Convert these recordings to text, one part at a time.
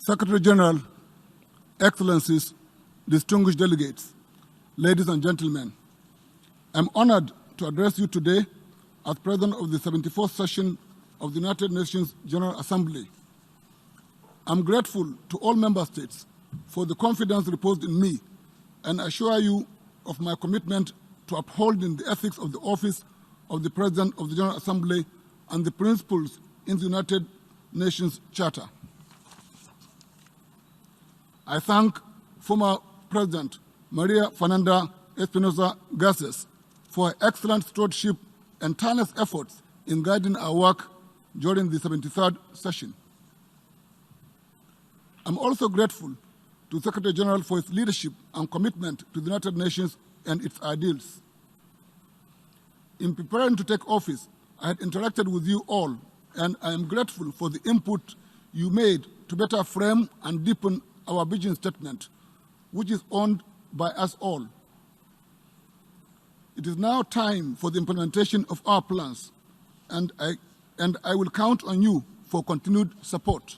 Secretary General, Excellencies, distinguished delegates, ladies and gentlemen, I'm honored to address you today as President of the 74th session of the United Nations General Assembly. I'm grateful to all member states for the confidence reposed in me and assure you of my commitment to upholding the ethics of the office of the President of the General Assembly and the principles in the United Nations Charter. I thank former President Maria Fernanda Espinosa Garces for her excellent stewardship and tireless efforts in guiding our work during the 73rd session. I'm also grateful to Secretary General for his leadership and commitment to the United Nations and its ideals. In preparing to take office, I had interacted with you all, and I am grateful for the input you made to better frame and deepen our vision statement, which is owned by us all. It is now time for the implementation of our plans, and I will count on you for continued support.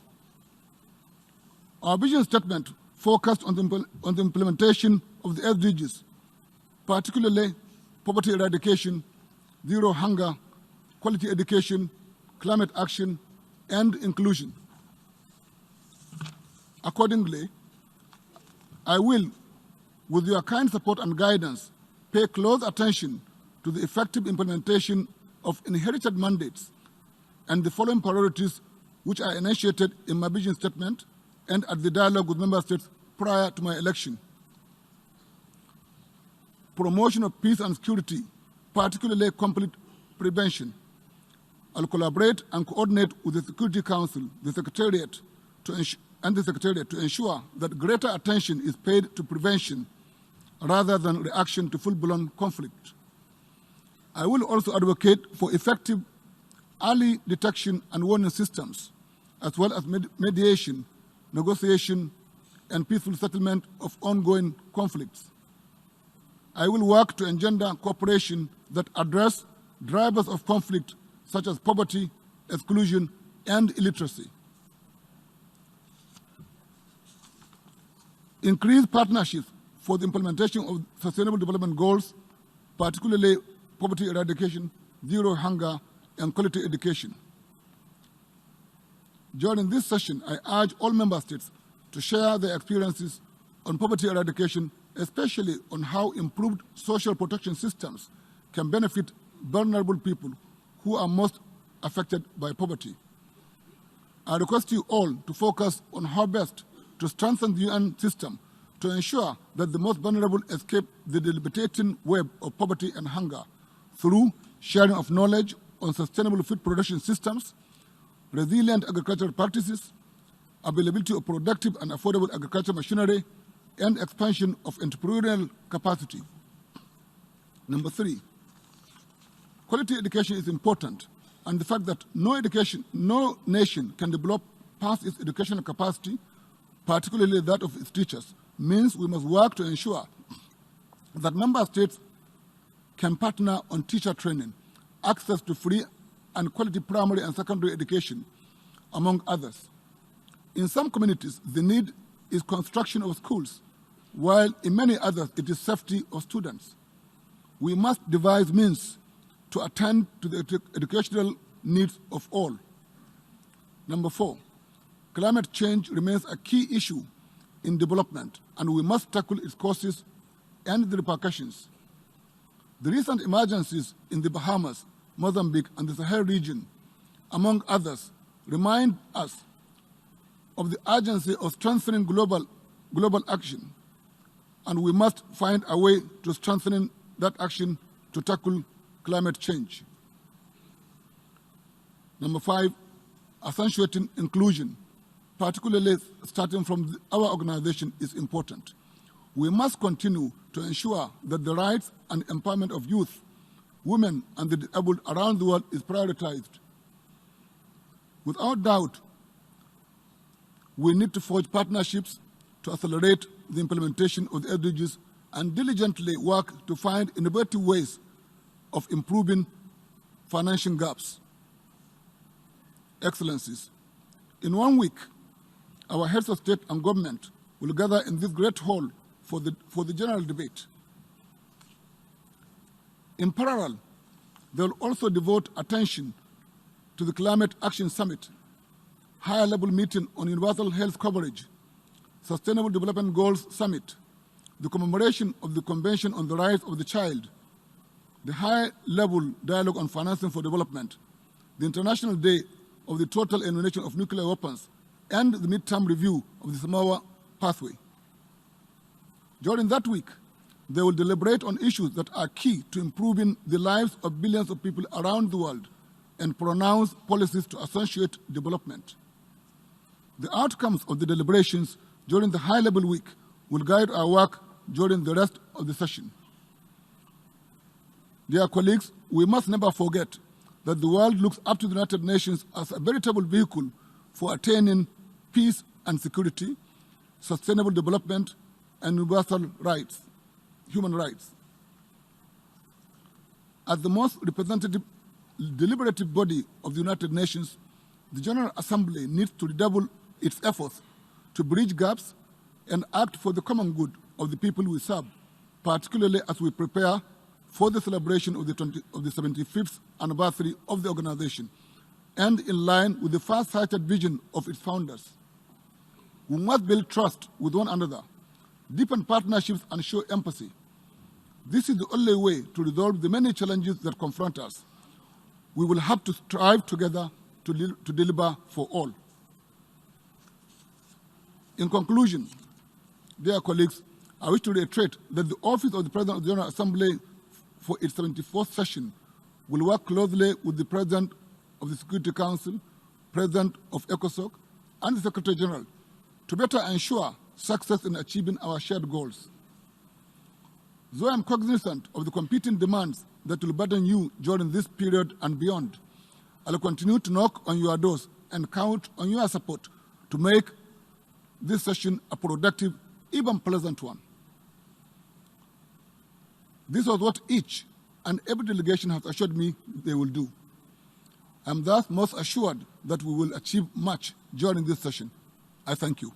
Our vision statement focused on the implementation of the SDGs, particularly poverty eradication, zero hunger, quality education, climate action, and inclusion. Accordingly, I will, with your kind support and guidance, pay close attention to the effective implementation of inherited mandates and the following priorities which I initiated in my vision statement and at the dialogue with member states prior to my election. Promotion of peace and security, particularly conflict prevention. I'll collaborate and coordinate with the Security Council, the Secretariat, to ensure that greater attention is paid to prevention rather than reaction to full-blown conflict. I will also advocate for effective early detection and warning systems, as well as mediation, negotiation, and peaceful settlement of ongoing conflicts. I will work to engender cooperation that address drivers of conflict such as poverty, exclusion, and illiteracy. Increase partnerships for the implementation of Sustainable Development Goals, particularly poverty eradication, zero hunger, and quality education. During this session, I urge all member states to share their experiences on poverty eradication, especially on how improved social protection systems can benefit vulnerable people who are most affected by poverty. I request you all to focus on how best to strengthen the UN system to ensure that the most vulnerable escape the debilitating web of poverty and hunger through sharing of knowledge on sustainable food production systems, resilient agricultural practices, availability of productive and affordable agricultural machinery, and expansion of entrepreneurial capacity. Number 3, quality education is important, and the fact that no nation can develop past its educational capacity, particularly that of its teachers, means we must work to ensure that member states can partner on teacher training, access to free and quality primary and secondary education, among others. In some communities, the need is construction of schools, while in many others, it is safety of students. We must devise means to attend to the educational needs of all. Number 4, climate change remains a key issue in development, and we must tackle its causes and the repercussions. The recent emergencies in the Bahamas, Mozambique, and the Sahel region, among others, remind us of the urgency of strengthening global action, and we must find a way to strengthening that action to tackle climate change. Number 5, accentuating inclusion, particularly starting from our organization, is important. We must continue to ensure that the rights and empowerment of youth, women, and the disabled around the world is prioritized. Without doubt, we need to forge partnerships to accelerate the implementation of the SDGs and diligently work to find innovative ways of improving financial gaps. Excellencies, in 1 week, our heads of state and government will gather in this great hall for the general debate. In parallel, they will also devote attention to the Climate Action Summit, higher-level meeting on universal health coverage, Sustainable Development Goals Summit, the commemoration of the Convention on the Rights of the Child, the high-level dialogue on financing for development, the International Day of the Total Elimination of Nuclear Weapons, and the midterm review of the Samoa Pathway. During that week, they will deliberate on issues that are key to improving the lives of billions of people around the world and pronounce policies to accentuate development. The outcomes of the deliberations during the high-level week will guide our work during the rest of the session. Dear colleagues, we must never forget that the world looks up to the United Nations as a veritable vehicle for attaining peace and security, sustainable development, and universal rights, human rights. As the most representative deliberative body of the United Nations, the General Assembly needs to redouble its efforts to bridge gaps and act for the common good of the people we serve, particularly as we prepare for the celebration of the 75th anniversary of the organization, and in line with the far-sighted vision of its founders. We must build trust with one another, deepen partnerships, and show empathy. This is the only way to resolve the many challenges that confront us. We will have to strive together to deliver for all. In conclusion, dear colleagues, I wish to reiterate that the Office of the President of the General Assembly for its 74th session will work closely with the President of the Security Council, President of ECOSOC, and the Secretary General to better ensure success in achieving our shared goals. Though I am cognizant of the competing demands that will burden you during this period and beyond, I will continue to knock on your doors and count on your support to make this session a productive, even pleasant one. This was what each and every delegation has assured me they will do. I am thus most assured that we will achieve much during this session. I thank you.